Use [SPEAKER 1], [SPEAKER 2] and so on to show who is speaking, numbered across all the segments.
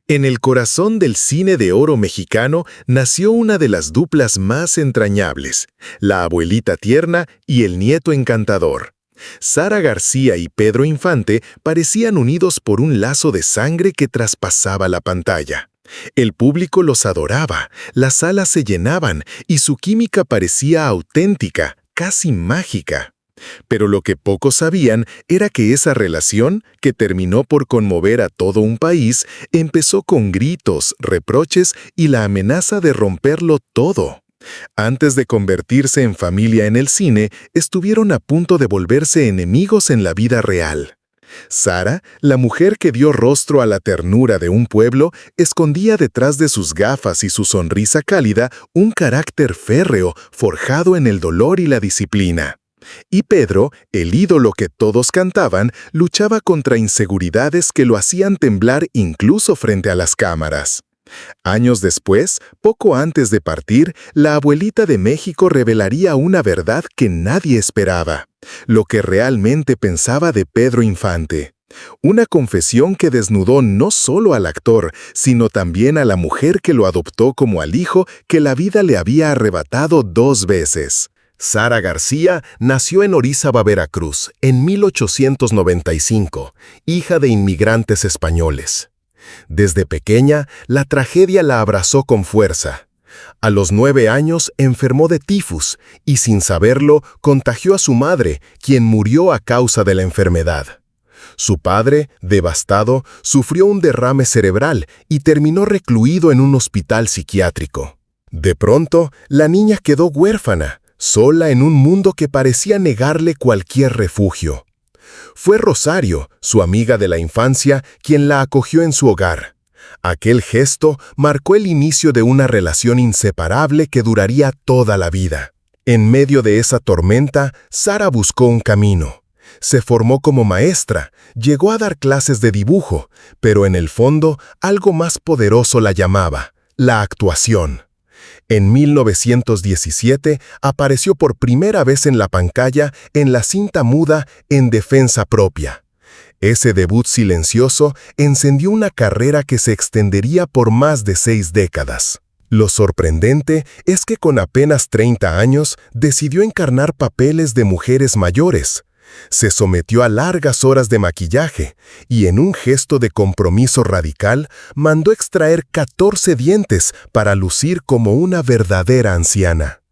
[SPEAKER 1] En el corazón del cine de oro mexicano nació una de las duplas más entrañables, la abuelita tierna y el nieto encantador. Sara García y Pedro Infante parecían unidos por un lazo de sangre que traspasaba la pantalla. El público los adoraba, las salas se llenaban y su química parecía auténtica, casi mágica. Pero lo que pocos sabían era que esa relación, que terminó por conmover a todo un país, empezó con gritos, reproches y la amenaza de romperlo todo. Antes de convertirse en familia en el cine, estuvieron a punto de volverse enemigos en la vida real. Sara, la mujer que dio rostro a la ternura de un pueblo, escondía detrás de sus gafas y su sonrisa cálida un carácter férreo forjado en el dolor y la disciplina. Y Pedro, el ídolo que todos cantaban, luchaba contra inseguridades que lo hacían temblar incluso frente a las cámaras. Años después, poco antes de partir, la abuelita de México revelaría una verdad que nadie esperaba, lo que realmente pensaba de Pedro Infante. Una confesión que desnudó no solo al actor, sino también a la mujer que lo adoptó como al hijo que la vida le había arrebatado 2 veces. Sara García nació en Orizaba, Veracruz, en 1895, hija de inmigrantes españoles. Desde pequeña, la tragedia la abrazó con fuerza. A los 9 años enfermó de tifus y, sin saberlo, contagió a su madre, quien murió a causa de la enfermedad. Su padre, devastado, sufrió un derrame cerebral y terminó recluido en un hospital psiquiátrico. De pronto, la niña quedó huérfana, sola en un mundo que parecía negarle cualquier refugio. Fue Rosario, su amiga de la infancia, quien la acogió en su hogar. Aquel gesto marcó el inicio de una relación inseparable que duraría toda la vida. En medio de esa tormenta, Sara buscó un camino. Se formó como maestra, llegó a dar clases de dibujo, pero en el fondo algo más poderoso la llamaba: la actuación. En 1917 apareció por primera vez en la pantalla en la cinta muda En defensa propia. Ese debut silencioso encendió una carrera que se extendería por más de 6 décadas. Lo sorprendente es que con apenas 30 años decidió encarnar papeles de mujeres mayores. Se sometió a largas horas de maquillaje y, en un gesto de compromiso radical, mandó extraer 14 dientes para lucir como una verdadera anciana.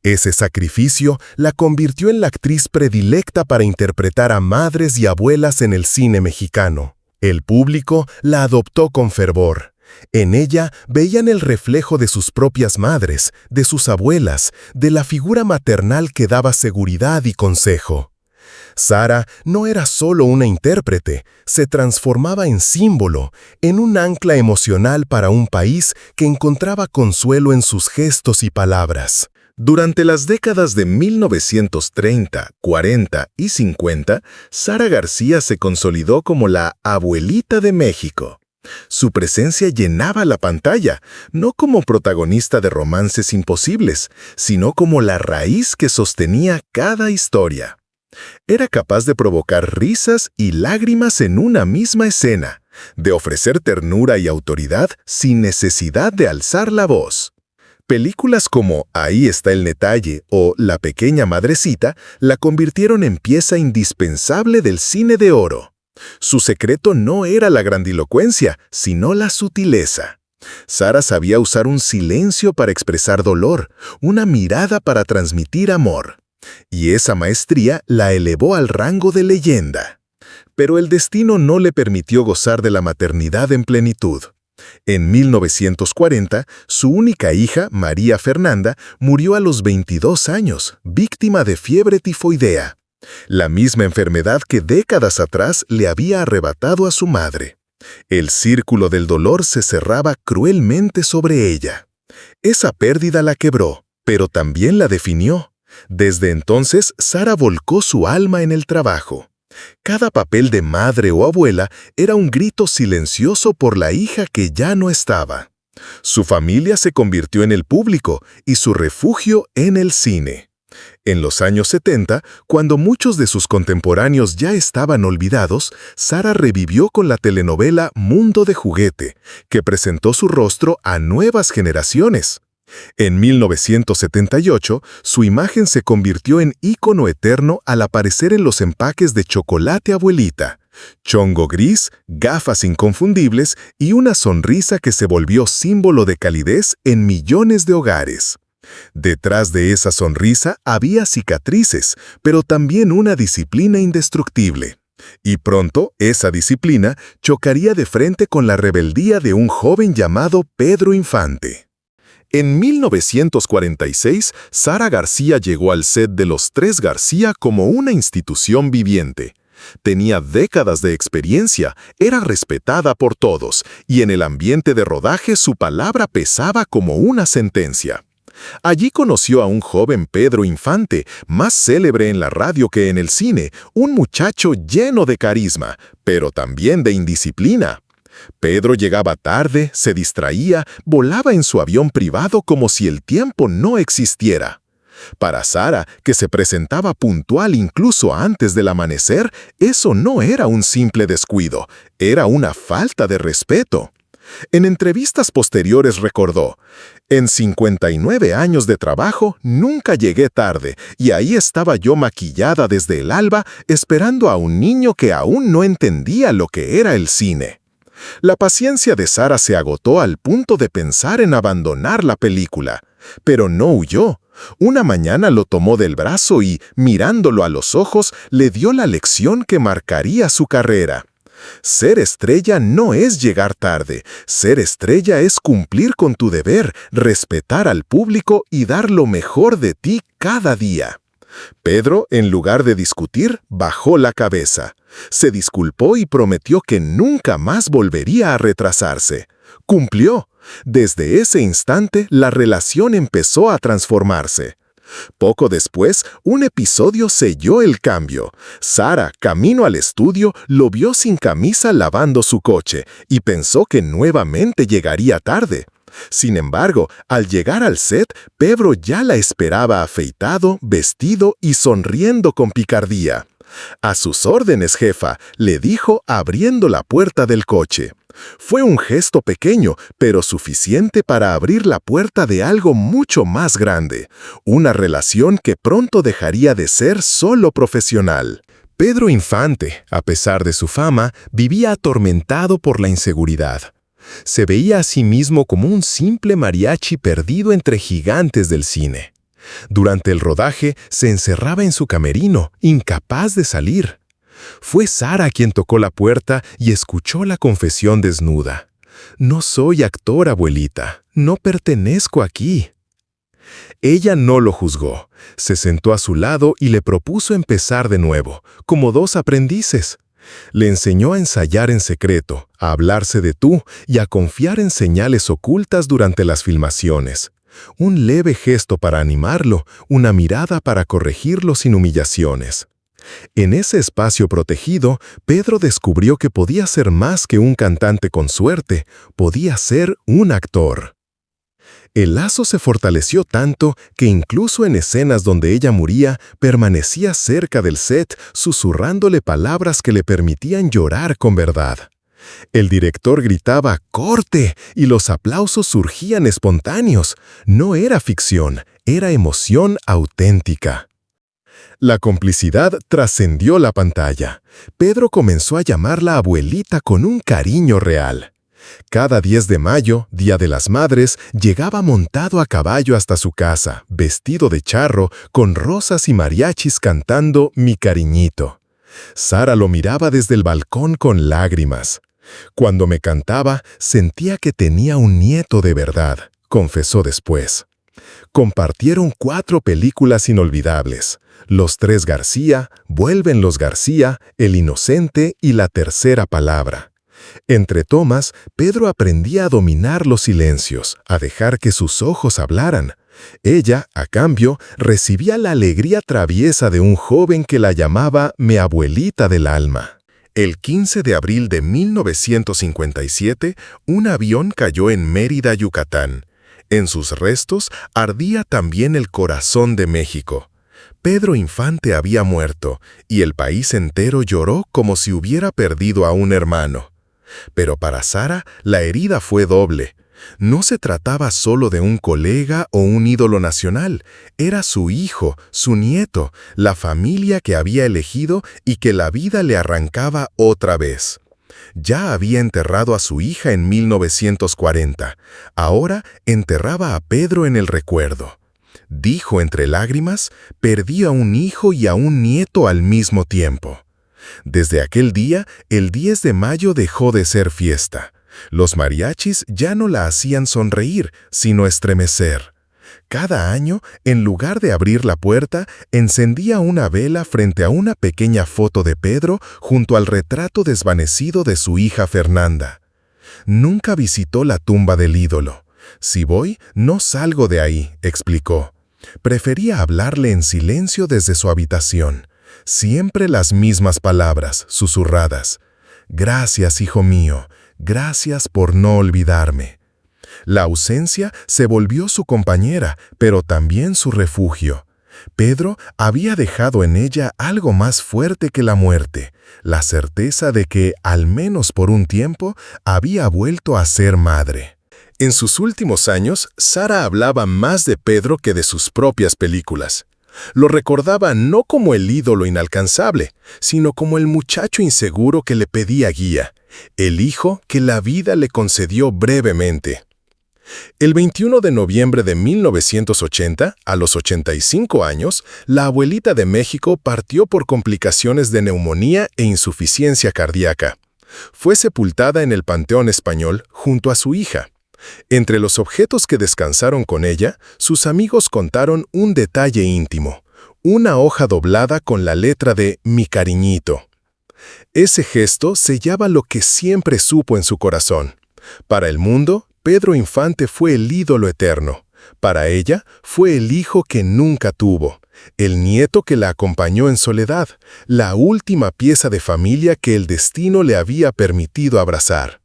[SPEAKER 1] Ese sacrificio la convirtió en la actriz predilecta para interpretar a madres y abuelas en el cine mexicano. El público la adoptó con fervor. En ella veían el reflejo de sus propias madres, de sus abuelas, de la figura maternal que daba seguridad y consejo. Sara no era solo una intérprete, se transformaba en símbolo, en un ancla emocional para un país que encontraba consuelo en sus gestos y palabras. Durante las décadas de 1930, 40 y 50, Sara García se consolidó como la abuelita de México. Su presencia llenaba la pantalla, no como protagonista de romances imposibles, sino como la raíz que sostenía cada historia. Era capaz de provocar risas y lágrimas en una misma escena, de ofrecer ternura y autoridad sin necesidad de alzar la voz. Películas como Ahí está el detalle o La pequeña madrecita la convirtieron en pieza indispensable del cine de oro. Su secreto no era la grandilocuencia, sino la sutileza. Sara sabía usar un silencio para expresar dolor, una mirada para transmitir amor. Y esa maestría la elevó al rango de leyenda. Pero el destino no le permitió gozar de la maternidad en plenitud. En 1940, su única hija, María Fernanda, murió a los 22 años, víctima de fiebre tifoidea, la misma enfermedad que décadas atrás le había arrebatado a su madre. El círculo del dolor se cerraba cruelmente sobre ella. Esa pérdida la quebró, pero también la definió. Desde entonces, Sara volcó su alma en el trabajo. Cada papel de madre o abuela era un grito silencioso por la hija que ya no estaba. Su familia se convirtió en el público y su refugio en el cine. En los años 70, cuando muchos de sus contemporáneos ya estaban olvidados, Sara revivió con la telenovela Mundo de Juguete, que presentó su rostro a nuevas generaciones. En 1978, su imagen se convirtió en ícono eterno al aparecer en los empaques de Chocolate Abuelita, chongo gris, gafas inconfundibles y una sonrisa que se volvió símbolo de calidez en millones de hogares. Detrás de esa sonrisa había cicatrices, pero también una disciplina indestructible. Y pronto, esa disciplina chocaría de frente con la rebeldía de un joven llamado Pedro Infante. En 1946, Sara García llegó al set de Los Tres García como una institución viviente. Tenía décadas de experiencia, era respetada por todos, y en el ambiente de rodaje su palabra pesaba como una sentencia. Allí conoció a un joven Pedro Infante, más célebre en la radio que en el cine, un muchacho lleno de carisma, pero también de indisciplina. Pedro llegaba tarde, se distraía, volaba en su avión privado como si el tiempo no existiera. Para Sara, que se presentaba puntual incluso antes del amanecer, eso no era un simple descuido, era una falta de respeto. En entrevistas posteriores recordó: «En 59 años de trabajo nunca llegué tarde y ahí estaba yo maquillada desde el alba esperando a un niño que aún no entendía lo que era el cine». La paciencia de Sara se agotó al punto de pensar en abandonar la película, pero no huyó. Una mañana lo tomó del brazo y, mirándolo a los ojos, le dio la lección que marcaría su carrera. Ser estrella no es llegar tarde, ser estrella es cumplir con tu deber, respetar al público y dar lo mejor de ti cada día. Pedro, en lugar de discutir, bajó la cabeza. Se disculpó y prometió que nunca más volvería a retrasarse. Cumplió. Desde ese instante, la relación empezó a transformarse. Poco después, un episodio selló el cambio. Sara, camino al estudio, lo vio sin camisa lavando su coche y pensó que nuevamente llegaría tarde. Sin embargo, al llegar al set, Pedro ya la esperaba afeitado, vestido y sonriendo con picardía. «A sus órdenes, jefa», le dijo abriendo la puerta del coche. Fue un gesto pequeño, pero suficiente para abrir la puerta de algo mucho más grande, una relación que pronto dejaría de ser solo profesional. Pedro Infante, a pesar de su fama, vivía atormentado por la inseguridad. Se veía a sí mismo como un simple mariachi perdido entre gigantes del cine. Durante el rodaje se encerraba en su camerino, incapaz de salir. Fue Sara quien tocó la puerta y escuchó la confesión desnuda. «No soy actor, abuelita. No pertenezco aquí». Ella no lo juzgó. Se sentó a su lado y le propuso empezar de nuevo, como dos aprendices. Le enseñó a ensayar en secreto, a hablarse de tú y a confiar en señales ocultas durante las filmaciones. Un leve gesto para animarlo, una mirada para corregirlo sin humillaciones. En ese espacio protegido, Pedro descubrió que podía ser más que un cantante con suerte, podía ser un actor. El lazo se fortaleció tanto que incluso en escenas donde ella moría, permanecía cerca del set, susurrándole palabras que le permitían llorar con verdad. El director gritaba «¡Corte!» y los aplausos surgían espontáneos. No era ficción, era emoción auténtica. La complicidad trascendió la pantalla. Pedro comenzó a llamarla abuelita con un cariño real. Cada 10 de mayo, Día de las Madres, llegaba montado a caballo hasta su casa, vestido de charro, con rosas y mariachis cantando «Mi cariñito». Sara lo miraba desde el balcón con lágrimas. «Cuando me cantaba, sentía que tenía un nieto de verdad», confesó después. Compartieron 4 películas inolvidables: Los Tres García, Vuelven los García, El Inocente y La Tercera Palabra. Entre tomas, Pedro aprendía a dominar los silencios, a dejar que sus ojos hablaran. Ella, a cambio, recibía la alegría traviesa de un joven que la llamaba «mi abuelita del alma». El 15 de abril de 1957, un avión cayó en Mérida, Yucatán. En sus restos ardía también el corazón de México. Pedro Infante había muerto, y el país entero lloró como si hubiera perdido a un hermano. Pero para Sara, la herida fue doble. No se trataba solo de un colega o un ídolo nacional, era su hijo, su nieto, la familia que había elegido y que la vida le arrancaba otra vez. Ya había enterrado a su hija en 1940, ahora enterraba a Pedro en el recuerdo. Dijo entre lágrimas, perdí a un hijo y a un nieto al mismo tiempo. Desde aquel día, el 10 de mayo dejó de ser fiesta. Los mariachis ya no la hacían sonreír, sino estremecer. Cada año, en lugar de abrir la puerta, encendía una vela frente a una pequeña foto de Pedro junto al retrato desvanecido de su hija Fernanda. Nunca visitó la tumba del ídolo. Si voy, no salgo de ahí, explicó. Prefería hablarle en silencio desde su habitación. Siempre las mismas palabras, susurradas. Gracias, hijo mío. Gracias por no olvidarme. La ausencia se volvió su compañera, pero también su refugio. Pedro había dejado en ella algo más fuerte que la muerte, la certeza de que, al menos por un tiempo, había vuelto a ser madre. En sus últimos años, Sara hablaba más de Pedro que de sus propias películas. Lo recordaba no como el ídolo inalcanzable, sino como el muchacho inseguro que le pedía guía, el hijo que la vida le concedió brevemente. El 21 de noviembre de 1980, a los 85 años, la abuelita de México partió por complicaciones de neumonía e insuficiencia cardíaca. Fue sepultada en el Panteón Español junto a su hija. Entre los objetos que descansaron con ella, sus amigos contaron un detalle íntimo, una hoja doblada con la letra de «Mi cariñito». Ese gesto sellaba lo que siempre supo en su corazón. Para el mundo, Pedro Infante fue el ídolo eterno. Para ella, fue el hijo que nunca tuvo, el nieto que la acompañó en soledad, la última pieza de familia que el destino le había permitido abrazar.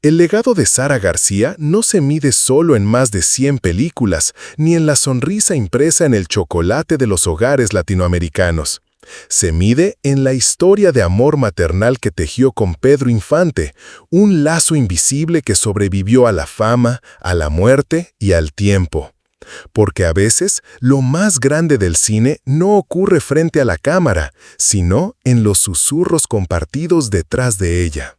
[SPEAKER 1] El legado de Sara García no se mide solo en más de 100 películas, ni en la sonrisa impresa en el chocolate de los hogares latinoamericanos. Se mide en la historia de amor maternal que tejió con Pedro Infante, un lazo invisible que sobrevivió a la fama, a la muerte y al tiempo. Porque a veces, lo más grande del cine no ocurre frente a la cámara, sino en los susurros compartidos detrás de ella.